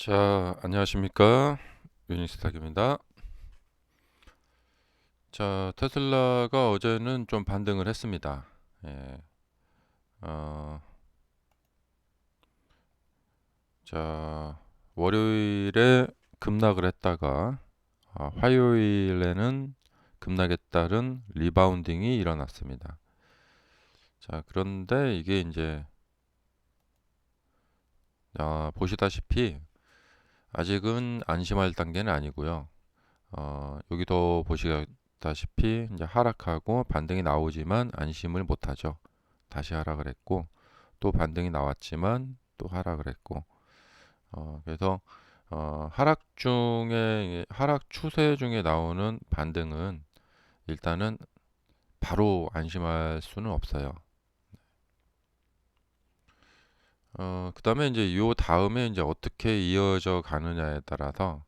자, 안녕하십니까? 유니스탁입니다. 자, 테슬라가 어제는 좀 반등을 했습니다. 예, 어, 자, 월요일에 급락을 했다가 화요일에는 급락에 따른 리바운딩이 일어났습니다. 자, 그런데 이게 이제 보시다시피 아직은 안심할 단계는 아니고요. 여기도 보시다시피 이제 하락하고 반등이 나오지만 안심을 못하죠. 다시 하락을 했고 또 반등이 나왔지만 또 하락을 했고 그래서 하락 추세 중에 나오는 반등은 일단은 바로 안심할 수는 없어요. 그다음에 이제 요 다음에 이제 어떻게 이어져 가느냐에 따라서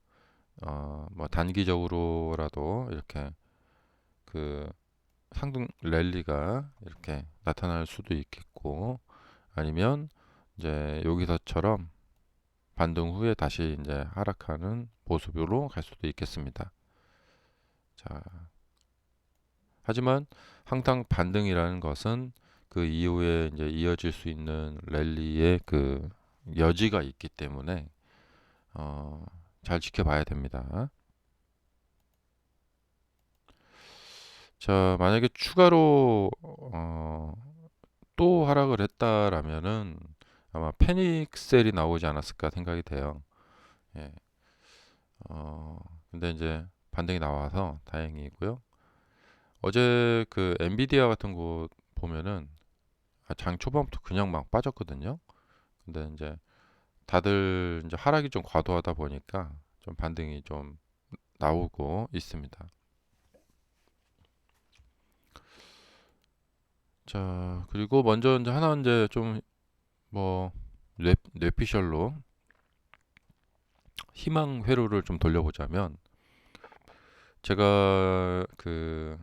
뭐 단기적으로라도 이렇게 그 상승 랠리가 이렇게 나타날 수도 있겠고 아니면 이제 여기서처럼 반등 후에 다시 이제 하락하는 모습으로 갈 수도 있겠습니다. 자, 하지만 항상 반등이라는 것은 그 이후에 이제 이어질 수 있는 랠리의 그 여지가 있기 때문에 어, 잘 지켜봐야 됩니다. 자, 만약에 추가로 또 하락을 했다라면은 아마 패닉 셀이 나오지 않았을까 생각이 돼요. 예. 근데 이제 반등이 나와서 다행이고요. 어제 그 엔비디아 같은 곳 보면은 장 초반부터 그냥 막 빠졌거든요. 근데 이제 다들 이제 하락이 좀 과도하다 보니까 좀 반등이 좀 나오고 있습니다. 자, 그리고 먼저 이제 하나 이제 좀 뭐 뇌피셜로 희망 회로를 좀 돌려보자면 제가 그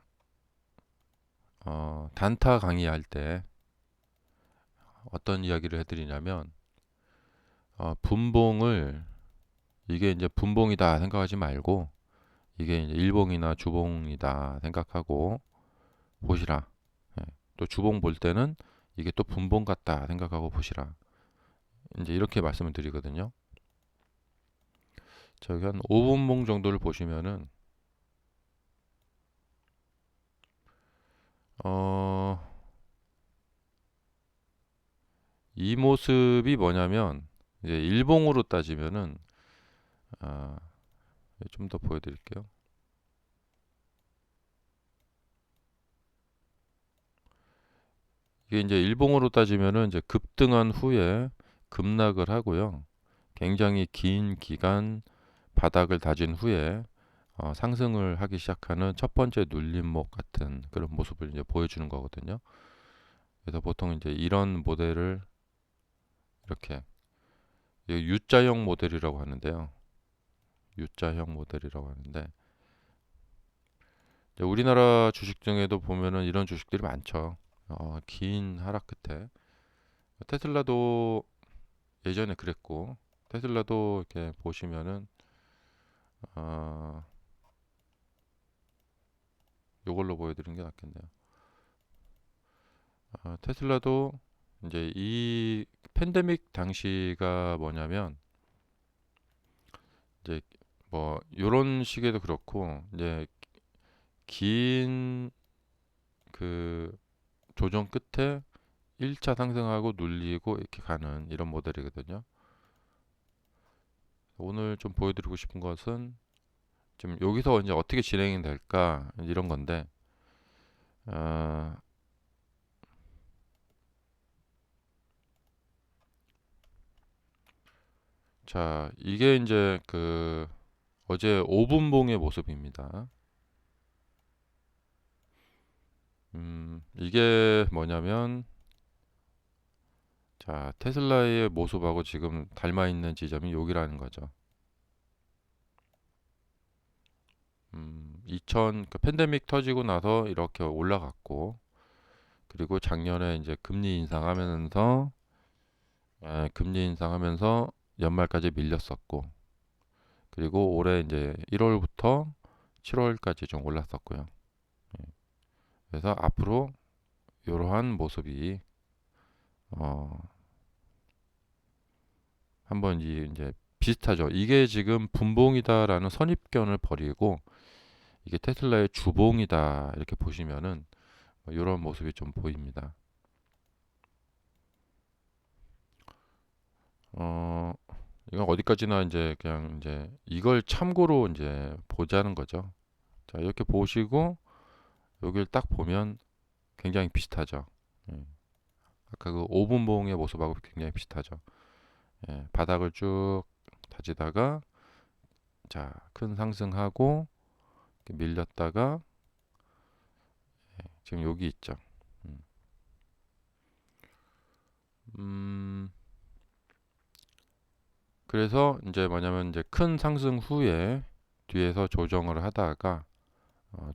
단타 강의할 때 어떤 이야기를 해드리냐면 분봉을 이게 이제 분봉이다 생각하지 말고 이게 이제 일봉이나 주봉이다 생각하고 보시라. 예. 또 주봉 볼 때는 이게 또 분봉 같다 생각하고 보시라. 이제 이렇게 말씀을 드리거든요. 저기 한 5분봉 정도를 보시면은 어, 이 모습이 뭐냐면 이제 일봉으로 따지면은 아, 좀 더 보여드릴게요. 이게 이제 일봉으로 따지면은 이제 급등한 후에 급락을 하고요. 굉장히 긴 기간 바닥을 다진 후에 상승을 하기 시작하는 첫 번째 눌림목 같은 그런 모습을 이제 보여주는 거거든요. 그래서 보통 이제 이런 모델을 이렇게 U자형 모델이라고 하는데요. U자형 모델이라고 하는데 이제 우리나라 주식 중에도 보면은 이런 주식들이 많죠. 긴 하락 끝에 테슬라도 예전에 그랬고 테슬라도 이렇게 보시면은 어, 요걸로 보여드리는 게 낫겠네요. 테슬라도 이제 이 팬데믹 당시가 뭐냐면 이제 뭐 요런 식에도 그렇고 이제 긴 그 조정 끝에 1차 상승하고 눌리고 이렇게 가는 이런 모델이거든요. 오늘 좀 보여드리고 싶은 것은 지금 여기서 이제 어떻게 진행이 될까 이런 건데 어, 자 이게 이제 그 어제 5분봉의 모습입니다. 이게 뭐냐면 자 테슬라의 모습하고 지금 닮아 있는 지점이 여기라는 거죠. 2000 그 팬데믹 터지고 나서 이렇게 올라갔고 그리고 작년에 이제 금리 인상하면서 금리 인상하면서 연말까지 밀렸었고, 그리고 올해 이제 1월부터 7월까지 좀 올랐었고요. 예. 그래서 앞으로 이러한 모습이 어, 한번 이제 비슷하죠. 이게 지금 분봉이다라는 선입견을 버리고 이게 테슬라의 주봉이다 이렇게 보시면은 이런 모습이 좀 보입니다. 어, 이건 어디까지나 이제 그냥 이제 이걸 참고로 이제 보자는 거죠. 자, 이렇게 보시고 여기를 딱 보면 굉장히 비슷하죠. 예. 아까 그 5분봉의 모습하고 굉장히 비슷하죠. 예, 바닥을 쭉 다지다가 자, 큰 상승하고 이렇게 밀렸다가 지금 여기 있죠. 음, 음, 그래서 이제 뭐냐면 이제 큰 상승 후에 뒤에서 조정을 하다가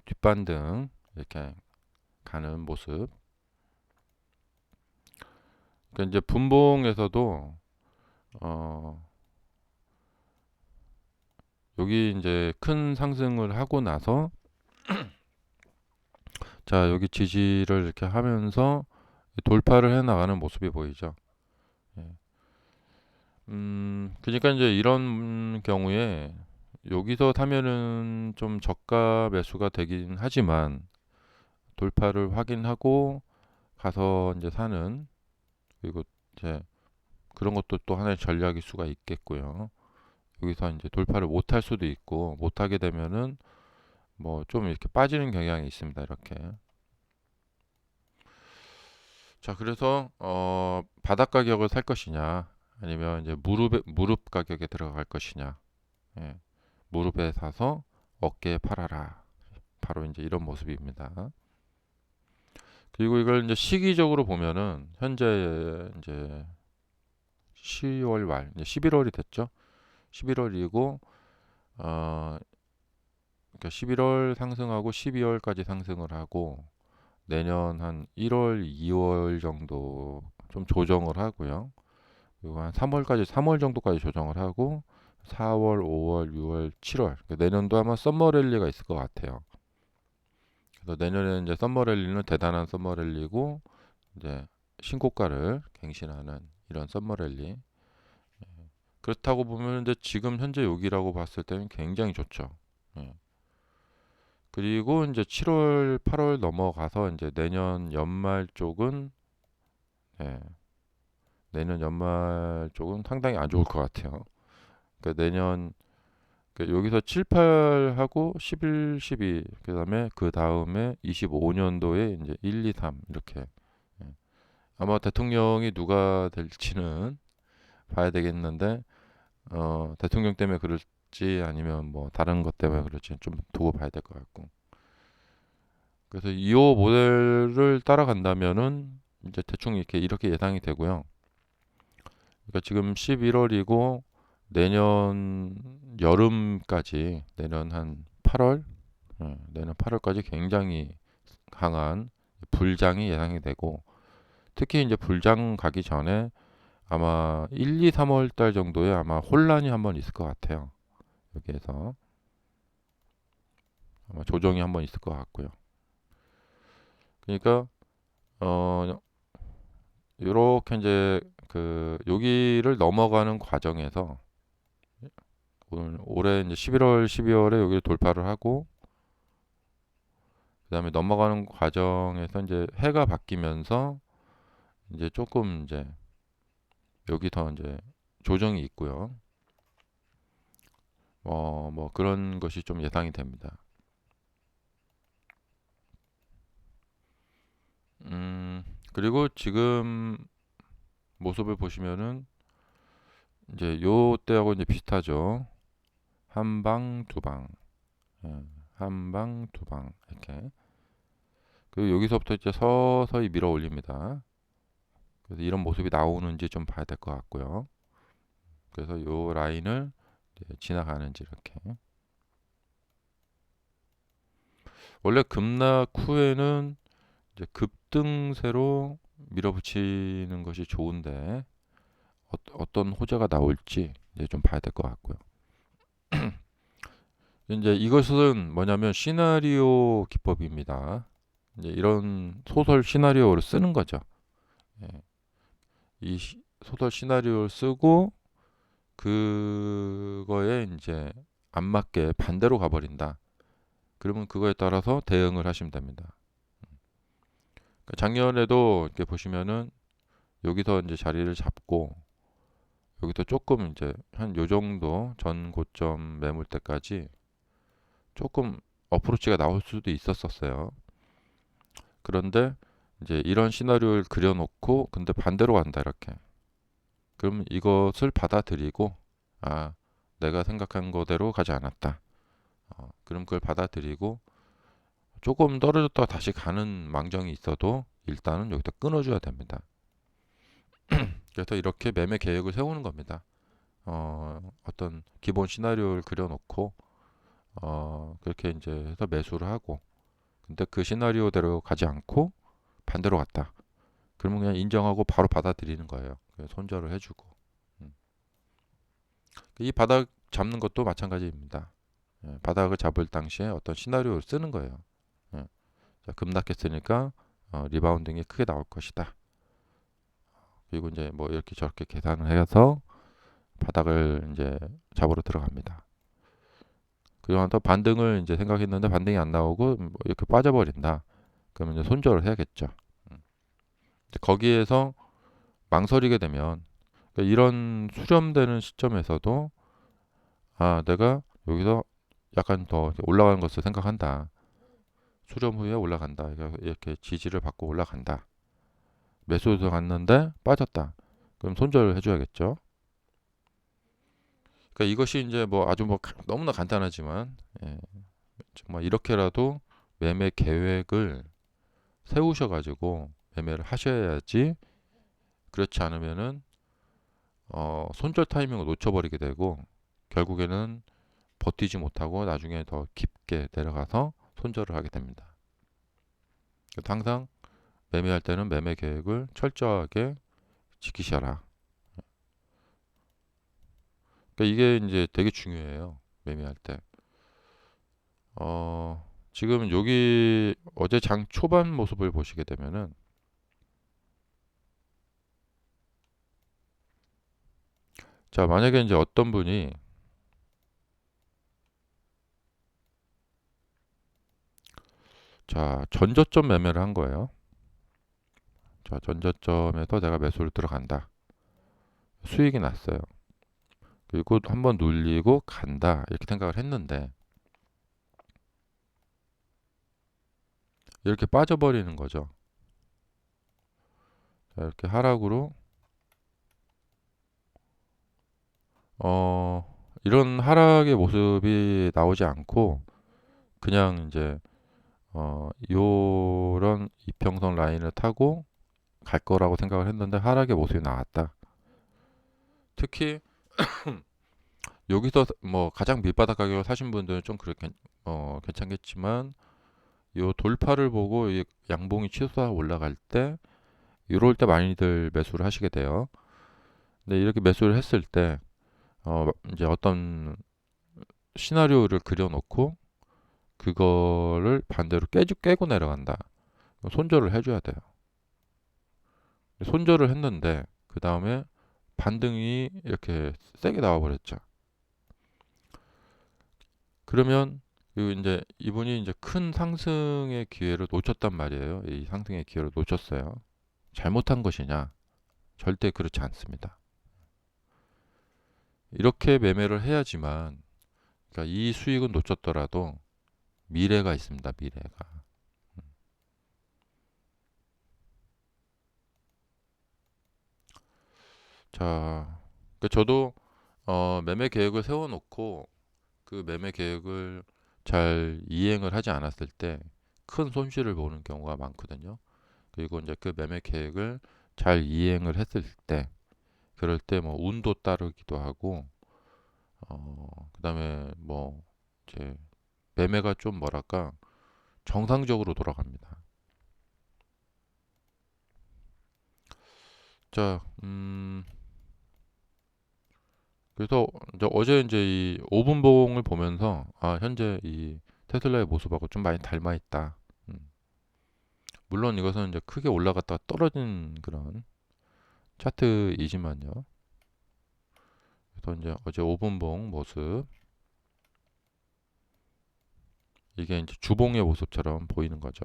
뒷반등 이렇게 가는 모습. 그러니까 이제 분봉에서도 어, 여기 이제 큰 상승을 하고 나서 자, 여기 지지를 이렇게 하면서 돌파를 해 나가는 모습이 보이죠. 예. 그러니까 이제 이런 경우에 여기서 사면은 좀 저가 매수가 되긴 하지만 돌파를 확인하고 가서 이제 사는 그리고 이제 그런 것도 또 하나의 전략일 수가 있겠고요. 여기서 이제 돌파를 못 할 수도 있고 못 하게 되면은 뭐 좀 이렇게 빠지는 경향이 있습니다. 이렇게. 자, 그래서 바닥 가격을 살 것이냐 아니면 이제 무릎 가격에 들어갈 것이냐. 예. 무릎에 사서 어깨에 팔아라. 바로 이제 이런 모습입니다. 그리고 이걸 이제 시기적으로 보면은 현재 이제 10월 말, 이제 11월이 됐죠. 11월이고 그러니까 11월 상승하고 12월까지 상승을 하고 내년 한 1월, 2월 정도 좀 조정을 하고요. 그리고 한 3월까지 3월 정도까지 조정을 하고 4월, 5월, 6월, 7월 내년도 아마 썸머 랠리가 있을 것 같아요. 그래서 내년에는 이제 썸머 랠리는 대단한 썸머 랠리고 이제 신고가를 갱신하는 이런 썸머 랠리. 그렇다고 보면 이제 지금 현재 여기라고 봤을 때는 굉장히 좋죠. 예. 그리고 이제 7월, 8월 넘어가서 이제 내년 연말 쪽은 예, 내년 연말 쪽은 상당히 안 좋을 것 같아요. 그러니까 내년 여기서 7, 8하고 11, 12 그다음에 그 다음에 25년도에 이제 1, 2, 3 이렇게 예. 아마 대통령이 누가 될지는 봐야 되겠는데 대통령 때문에 그럴지 아니면 뭐 다른 것 때문에 그럴지 좀 두고 봐야 될 것 같고. 그래서 이 모델을 따라간다면은 이제 대충 이렇게 예상이 되고요. 그러니까 지금 11월이고 내년 여름까지 내년 한 8월 내년 8월까지 굉장히 강한 불장이 예상이 되고 특히 이제 불장 가기 전에 아마 1, 2, 3월 달 정도에 아마 혼란이 한번 있을 것 같아요. 여기에서 아마 조정이 한번 있을 것 같고요. 그러니까 어 요렇게 이제 그 여기를 넘어가는 과정에서 오늘 올해 이제 11월, 12월에 여기를 돌파를 하고 그다음에 넘어가는 과정에서 이제 해가 바뀌면서 이제 조금 이제 여기서 이제 조정이 있고요. 뭐 그런 것이 좀 예상이 됩니다. 그리고 지금 모습을 보시면은 이제 요 때하고 이제 비슷하죠. 한 방, 두 방, 한 방, 두 방 이렇게. 그리고 여기서부터 이제 서서히 밀어 올립니다. 그래서 이런 모습이 나오는지 좀 봐야 될 것 같고요. 그래서 요 라인을 이제 지나가는지 이렇게. 원래 급락 후에는 이제 급등세로 밀어붙이는 것이 좋은데 어떤 호재가 나올지 이제 좀 봐야 될 것 같고요. 이제 이것은 뭐냐면 시나리오 기법입니다. 이제 이런 소설 시나리오를 쓰는 거죠. 예. 이 소설 시나리오를 쓰고 그거에 이제 안 맞게 반대로 가버린다. 그러면 그거에 따라서 대응을 하시면 됩니다. 그러니까 작년에도 이렇게 보시면은 여기서 이제 자리를 잡고 여기서 조금 이제 한 요 정도 전 고점 매물대까지 조금 어프로치가 나올 수도 있었었어요. 그런데 이제 이런 시나리오를 그려놓고 근데 반대로 간다 이렇게. 그럼 이것을 받아들이고 아 내가 생각한 거대로 가지 않았다. 그럼 그걸 받아들이고 조금 떨어졌다가 다시 가는 망정이 있어도 일단은 여기다 끊어줘야 됩니다. 그래서 이렇게 매매 계획을 세우는 겁니다. 어떤 기본 시나리오를 그려놓고 그렇게 이제 해서 매수를 하고 근데 그 시나리오대로 가지 않고 반대로 갔다. 그러면 그냥 인정하고 바로 받아들이는 거예요. 손절을 해주고 이 바닥 잡는 것도 마찬가지입니다. 바닥을 잡을 당시에 어떤 시나리오를 쓰는 거예요. 자, 급락했으니까 리바운딩이 크게 나올 것이다. 그리고 이제 뭐 이렇게 저렇게 계산을 해서 바닥을 이제 잡으러 들어갑니다. 그리고 또 반등을 이제 생각했는데 반등이 안 나오고 뭐 이렇게 빠져버린다. 그러면 이제 손절을 해야겠죠. 거기에서 망설이게 되면 그러니까 이런 수렴되는 시점에서도 아 내가 여기서 약간 더 올라가는 것을 생각한다. 수렴 후에 올라간다. 이렇게 지지를 받고 올라간다. 매수해서 갔는데 빠졌다. 그럼 손절을 해줘야겠죠. 그러니까 이것이 이제 뭐 아주 뭐 너무나 간단하지만 예, 정말 이렇게라도 매매 계획을 세우셔가지고 매매를 하셔야지 그렇지 않으면은 손절 타이밍을 놓쳐버리게 되고 결국에는 버티지 못하고 나중에 더 깊게 내려가서 손절을 하게 됩니다. 그래서 항상 매매할 때는 매매 계획을 철저하게 지키셔라. 그러니까 이게 이제 되게 중요해요. 매매할 때. 지금 여기 어제 장 초반 모습을 보시게 되면은 자, 만약에 이제 어떤 분이 자, 전저점 매매를 한 거예요. 자, 전저점에서 내가 매수를 들어간다. 수익이 났어요. 그리고 한번 눌리고 간다. 이렇게 생각을 했는데 이렇게 빠져버리는 거죠. 자, 이렇게 하락으로 이런 하락의 모습이 나오지 않고 그냥 이제 요런 이평선 라인을 타고 갈 거라고 생각을 했는데 하락의 모습이 나왔다. 특히 여기서 뭐 가장 밑바닥 가격을 사신 분들은 좀 그렇게 괜찮겠지만 요 돌파를 보고 이 양봉이 치솟아 올라갈 때 이럴 때 많이들 매수를 하시게 돼요. 근데 이렇게 매수를 했을 때 이제 어떤 시나리오를 그려놓고 그거를 반대로 깨고 내려간다. 손절을 해줘야 돼요. 손절을 했는데 그 다음에 반등이 이렇게 세게 나와버렸죠. 그러면 이제 이분이 이제 큰 상승의 기회를 놓쳤단 말이에요. 이 상승의 기회를 놓쳤어요. 잘못한 것이냐? 절대 그렇지 않습니다. 이렇게 매매를 해야지만 그러니까 이 수익은 놓쳤더라도 미래가 있습니다. 미래가. 자, 그 저도 매매 계획을 세워놓고 그 매매 계획을 잘 이행을 하지 않았을 때 큰 손실을 보는 경우가 많거든요. 그리고 이제 그 매매 계획을 잘 이행을 했을 때 그럴 때 뭐 운도 따르기도 하고 그다음에 뭐 이제 매매가 좀 뭐랄까 정상적으로 돌아갑니다. 자, 그래서 이제 어제 이제 이 5분봉을 보면서 아, 현재 이 테슬라의 모습하고 좀 많이 닮아 있다. 음. 물론 이것은 이제 크게 올라갔다가 떨어진 그런 차트이지만요. 그래서 이제 어제 5분봉 모습, 이게 이제 주봉의 모습처럼 보이는 거죠.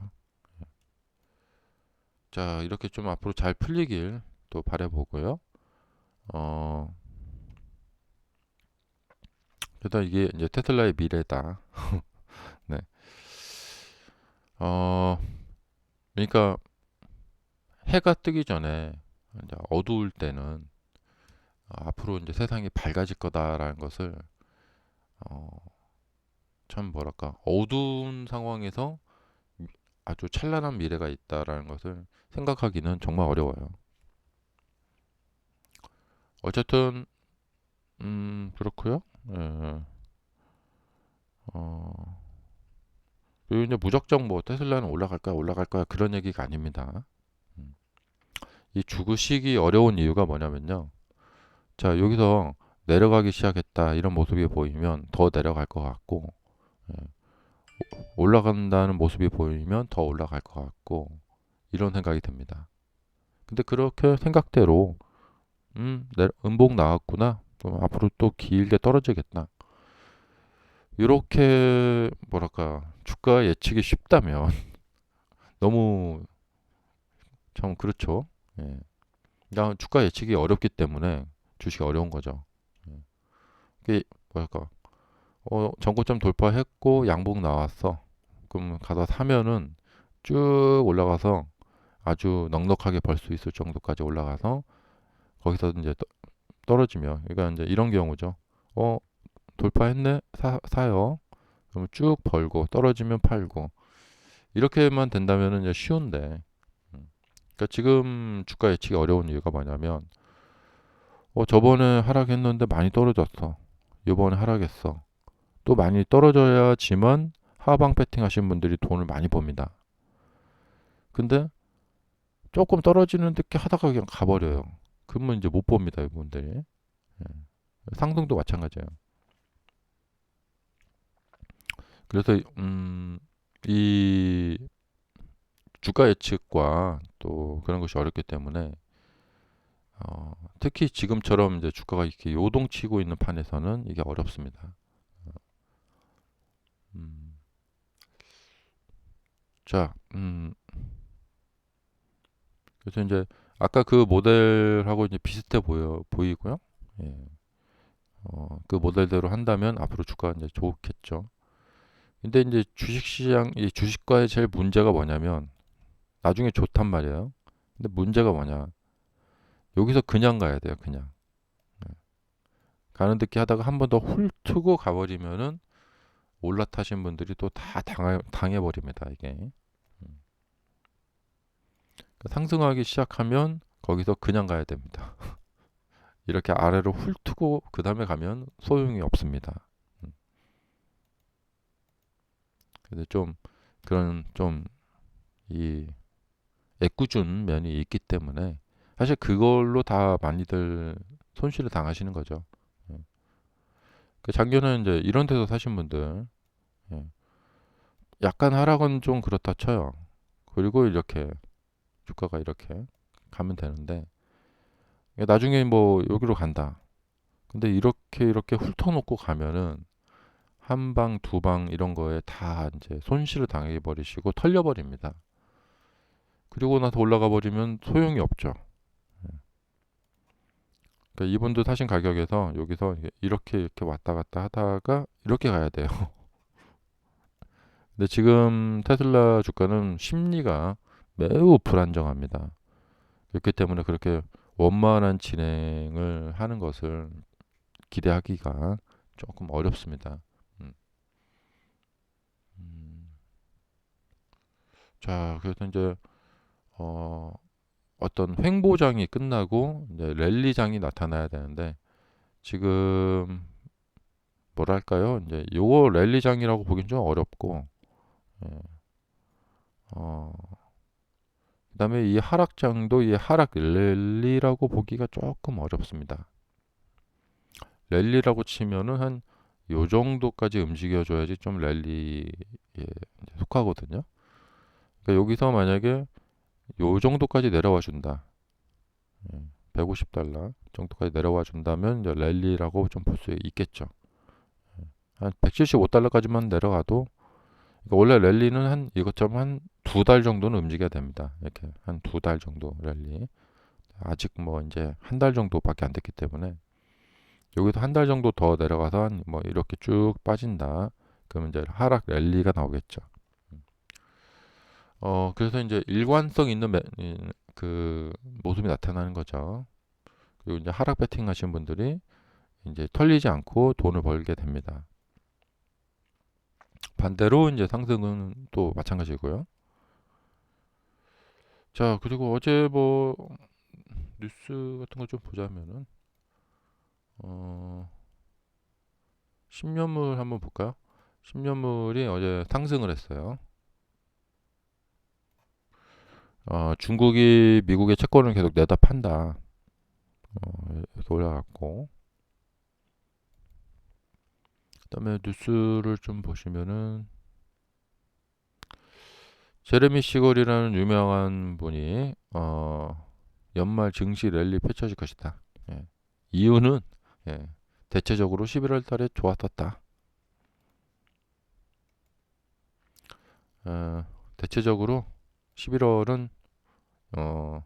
자, 이렇게 좀 앞으로 잘 풀리길 또 바라보고요. 어, 그래서 이게 이제 테슬라의 미래다. 네. 어, 그러니까 해가 뜨기 전에 이제 어두울 때는 앞으로 이제 세상이 밝아질 거다라는 것을 어, 참 뭐랄까 어두운 상황에서 아주 찬란한 미래가 있다라는 것을 생각하기는 정말 어려워요. 어쨌든 그렇고요. 예, 어, 그리고 이제 무작정 뭐 테슬라는 올라갈 거야 그런 얘기가 아닙니다. 음, 이 주식이 어려운 이유가 뭐냐면요. 자, 여기서 내려가기 시작했다 이런 모습이 보이면 더 내려갈 것 같고, 예, 올라간다는 모습이 보이면 더 올라갈 것 같고, 이런 생각이 듭니다. 근데 그렇게 생각대로 음봉 나왔구나. 그럼 앞으로 또 길게 떨어지겠다. 이렇게 뭐랄까 주가 예측이 쉽다면 너무 참 그렇죠. 예. 그러니까 주가 예측이 어렵기 때문에 주식이 어려운 거죠. 예. 이게 뭐랄까 전고점 돌파했고 양봉 나왔어. 그럼 가서 사면은 쭉 올라가서 아주 넉넉하게 벌 수 있을 정도까지 올라가서 거기서 이제 떨어지면, 그러니까 이제 이런 경우죠. 어 돌파했네, 사요. 그러면 쭉 벌고 떨어지면 팔고, 이렇게만 된다면 이제 쉬운데, 그러니까 지금 주가 예측이 어려운 이유가 뭐냐면 저번에 하락했는데 많이 떨어졌어. 이번에 하락했어. 또 많이 떨어져야지만 하방 배팅 하신 분들이 돈을 많이 법니다. 근데 조금 떨어지는 듯 하다가 그냥 가버려요. 그러면 이제 못 봅니다, 이분들이. 예. 상승도 마찬가지예요. 그래서 이 주가 예측과 또 그런 것이 어렵기 때문에 특히 지금처럼 이제 주가가 이렇게 요동치고 있는 판에서는 이게 어렵습니다. 음, 자, 그래서 이제 아까 그 모델하고 이제 비슷해 보이고요. 예. 그 모델대로 한다면 앞으로 주가가 이제 좋겠죠. 근데 이제 주식시장, 이 주식과의 제일 문제가 뭐냐면 나중에 좋단 말이에요. 근데 문제가 뭐냐? 여기서 그냥 가야 돼요, 그냥. 예. 가는 듯이 하다가 한 번 더 훑고 가버리면은 올라타신 분들이 또 다 당해버립니다, 이게. 음. 그러니까 상승하기 시작하면 거기서 그냥 가야 됩니다. 이렇게 아래로 훑고 그 다음에 가면 소용이 없습니다. 음. 근데 좀 그런 좀 이 애꿎은 면이 있기 때문에 사실 그걸로 다 많이들 손실을 당하시는 거죠. 예. 그 작년에 이제 이런 데서 사신 분들, 예. 약간 하락은 좀 그렇다 쳐요. 그리고 이렇게 주가가 이렇게 가면 되는데 나중에 뭐 여기로 간다. 근데 이렇게 훑어놓고 가면은 한 방, 두 방 이런 거에 다 이제 손실을 당해 버리시고 털려 버립니다. 그리고 나서 올라가 버리면 소용이 없죠. 그러니까 이분도 사신 가격에서 여기서 이렇게 왔다 갔다 하다가 이렇게 가야 돼요. 근데 지금 테슬라 주가는 심리가 매우 불안정합니다. 그렇기 때문에 그렇게 원만한 진행을 하는 것을 기대하기가 조금 어렵습니다. 음. 음. 자, 그래서 이제 어, 어떤 횡보장이 끝나고 이제 랠리장이 나타나야 되는데 지금 뭐랄까요? 이제 요거 랠리장이라고 보긴 좀 어렵고, 예. 어, 그다음에 이 하락장도 이 하락 랠리라고 보기가 조금 어렵습니다. 랠리라고 치면은 한 요 정도까지 움직여줘야지 좀 랠리에 이제 속하거든요. 그러니까 여기서 만약에 요 정도까지 내려와 준다. 150달러 정도까지 내려와 준다면 이제 랠리라고 좀 볼 수 있겠죠. 한 175달러까지만 내려가도 그러니까 원래 랠리는 한 이것처럼 한 두 달 정도는 움직여야 됩니다. 이렇게 한 두 달 정도 랠리. 아직 뭐 이제 한 달 정도밖에 안 됐기 때문에 여기서 한 달 정도 더 내려가서 한 뭐 이렇게 쭉 빠진다. 그러면 이제 하락 랠리가 나오겠죠. 그래서 이제 일관성 있는 그 모습이 나타나는 거죠. 그리고 이제 하락 배팅 하시는 분들이 이제 털리지 않고 돈을 벌게 됩니다. 반대로 이제 상승은 또 마찬가지고요. 자, 그리고 어제 뭐 뉴스 같은 거 좀 보자면은 10년물 한번 볼까요? 10년물이 어제 상승을 했어요. 중국이 미국의 채권을 계속 내다 판다. 이렇게 올라갔고. 그다음에 뉴스를 좀 보시면은 제레미 시걸이라는 유명한 분이 연말 증시 랠리 펼쳐질 것이다. 예. 이유는 예, 대체적으로 11월 달에 좋았었다. 대체적으로 11월은 어,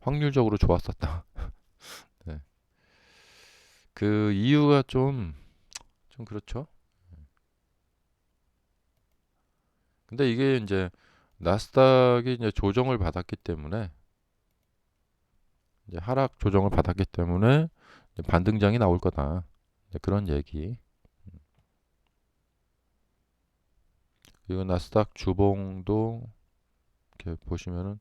확률적으로 좋았었다. 네. 그 이유가 좀 그렇죠. 근데 이게 이제 나스닥이 이제 조정을 받았기 때문에 이제 하락 조정을 받았기 때문에 이제 반등장이 나올 거다. 이제 그런 얘기. 그리고 나스닥 주봉도 이렇게 보시면은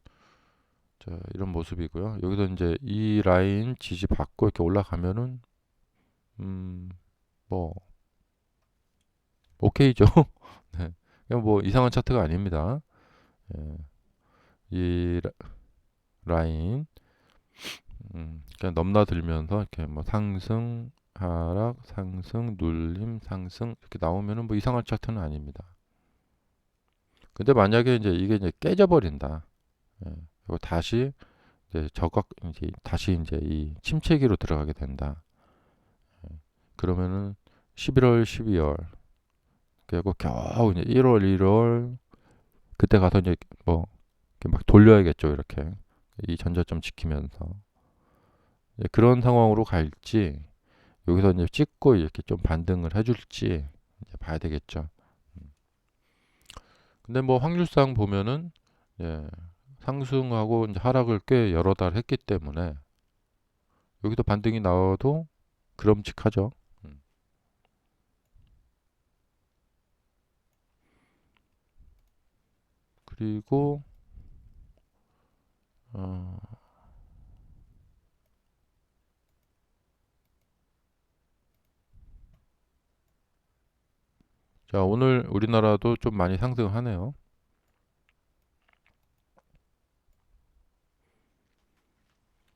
자, 이런 모습이고요. 여기서 이제 이 라인 지지 받고 이렇게 올라가면은 뭐 오케이죠. 네. 그냥 뭐 이상한 차트가 아닙니다. 예. 이 라인 그냥 넘나들면서 이렇게 뭐 상승, 하락, 상승, 눌림, 상승 이렇게 나오면은 뭐 이상한 차트는 아닙니다. 근데 만약에 이제 이게 이제 깨져버린다. 예. 그리고 다시 이제 저각 이제 다시 이제 이 침체기로 들어가게 된다. 그러면은 11월, 12월 그리고 겨우 이제 1월, 1월 그때 가서 이제 뭐 이렇게 막 돌려야겠죠. 이렇게 이 전저점 지키면서 그런 상황으로 갈지 여기서 이제 찍고 이렇게 좀 반등을 해줄지 이제 봐야 되겠죠. 근데 뭐 확률상 보면은 예, 상승하고 이제 하락을 꽤 여러 달 했기 때문에 여기도 반등이 나와도 그럼직하죠. 음. 그리고 어, 자 오늘 우리나라도 좀 많이 상승하네요.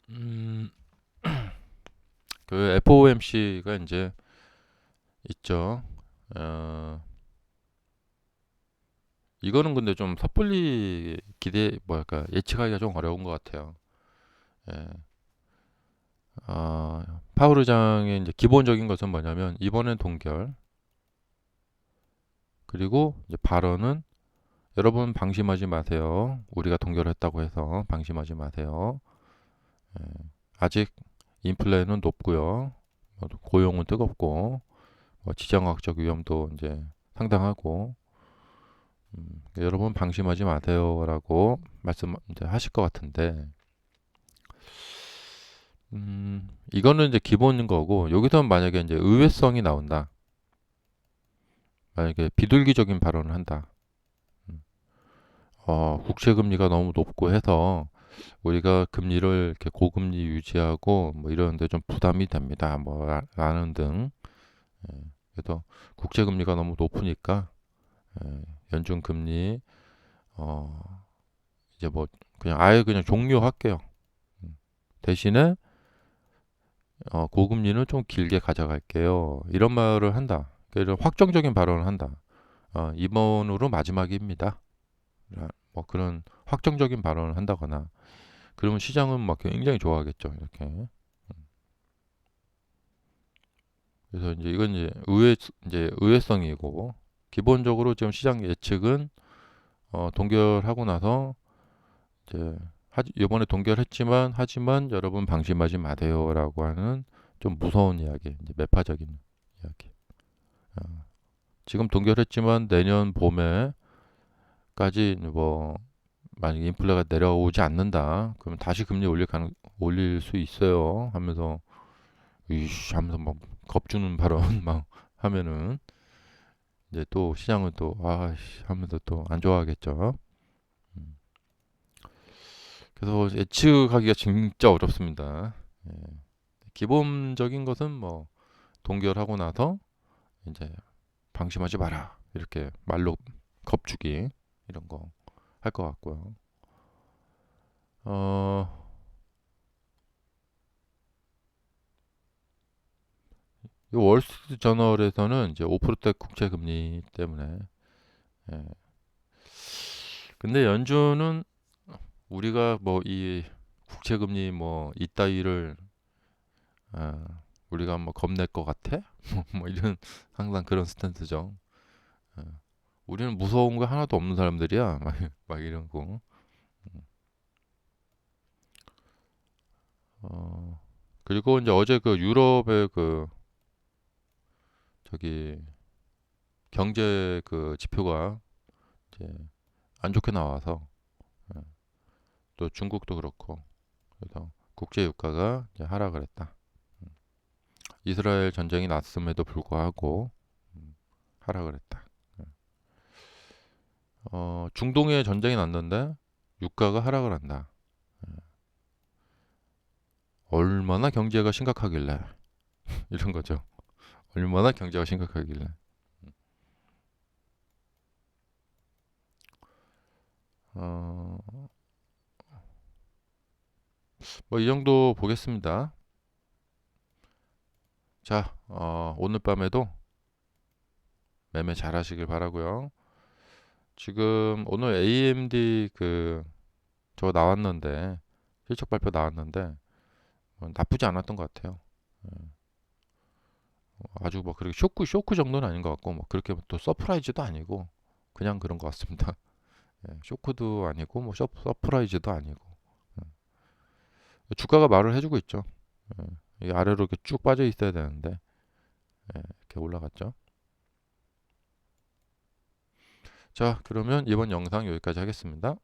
음, 그 FOMC가 이제 있죠. 어, 이거는 근데 좀 섣불리 뭐랄까 예측하기가 좀 어려운 것 같아요. 예. 파월 의장의 이제 기본적인 것은 뭐냐면 이번엔 동결 그리고 이제 발언은 여러분 방심하지 마세요. 우리가 동결했다고 해서 방심하지 마세요. 예. 아직 인플레는 높고요. 고용은 뜨겁고 지정학적 위험도 이제 상당하고 여러분 방심하지 마세요라고 말씀 이제 하실 것 같은데 이거는 이제 기본인 거고 여기서 만약에 이제 의외성이 나온다. 만약에 비둘기적인 발언을 한다. 음, 국채 금리가 너무 높고 해서 우리가 금리를 이렇게 고금리 유지하고 뭐 이러는데 좀 부담이 됩니다. 뭐 라는 등. 예, 그래서 국채 금리가 너무 높으니까 연준 금리 어 이제 뭐 그냥 아예 그냥 종료할게요. 대신에 고금리는 좀 길게 가져갈게요. 이런 말을 한다. 그러니까 이런 확정적인 발언을 한다. 이번으로 마지막입니다. 뭐 그런 확정적인 발언을 한다거나 그러면 시장은 막 굉장히 좋아하겠죠. 이렇게. 그래서 이제 이건 이제 의외성이고 기본적으로 지금 시장 예측은 동결하고 나서 이제 이번에 동결했지만 하지만 여러분 방심하지 마세요라고 하는 좀 무서운 이야기, 이제 매파적인 이야기. 어, 지금 동결했지만 내년 봄에까지 뭐 만약 인플레가 내려오지 않는다, 그러면 다시 금리 올릴 수 있어요. 하면서 이씨 하면서 막 겁주는 발언 막 하면은 이제 또 시장은 또 아씨 하면서 또 안 좋아하겠죠. 음. 그래서 예측하기가 진짜 어렵습니다. 예. 기본적인 것은 뭐 동결하고 나서 이제 방심하지 마라 이렇게 말로 겁주기 이런 거 할 것 같고요. 어, 이 월스트리트 저널에서는 이제 5%대 국채 금리 때문에 예. 근데 연준은 우리가 뭐 이 국채 금리 뭐 이따위를 아, 우리가 뭐 겁낼 것 같아? 뭐 이런 항상 그런 스탠스죠. 어, 우리는 무서운 거 하나도 없는 사람들이야. 막 이런 거. 어, 그리고 이제 어제 그 유럽의 그 저기 경제 그 지표가 이제 안 좋게 나와서 예, 또 중국도 그렇고 그래서 국제 유가가 이제 하락을 했다. 이스라엘 전쟁이 났음에도 불구하고 하락을 했다. 예. 중동에 전쟁이 났는데 유가가 하락을 한다. 얼마나 경제가 심각하길래 이런 거죠. 얼마나 경제가 심각하길래. 어, 뭐 이 정도 보겠습니다. 자, 오늘 밤에도 매매 잘 하시길 바라고요. 지금 오늘 AMD 그 저거 나왔는데 실적 발표 나왔는데 나쁘지 않았던 것 같아요. 아주 뭐 그렇게 쇼크 정도는 아닌 것 같고 뭐 그렇게 또 서프라이즈도 아니고 그냥 그런 것 같습니다. 예, 쇼크도 아니고 뭐 서프라이즈도 아니고 주가가 말을 해주고 있죠. 예, 이게 아래로 이렇게 쭉 빠져 있어야 되는데 이렇게 올라갔죠. 자, 그러면 이번 영상 여기까지 하겠습니다.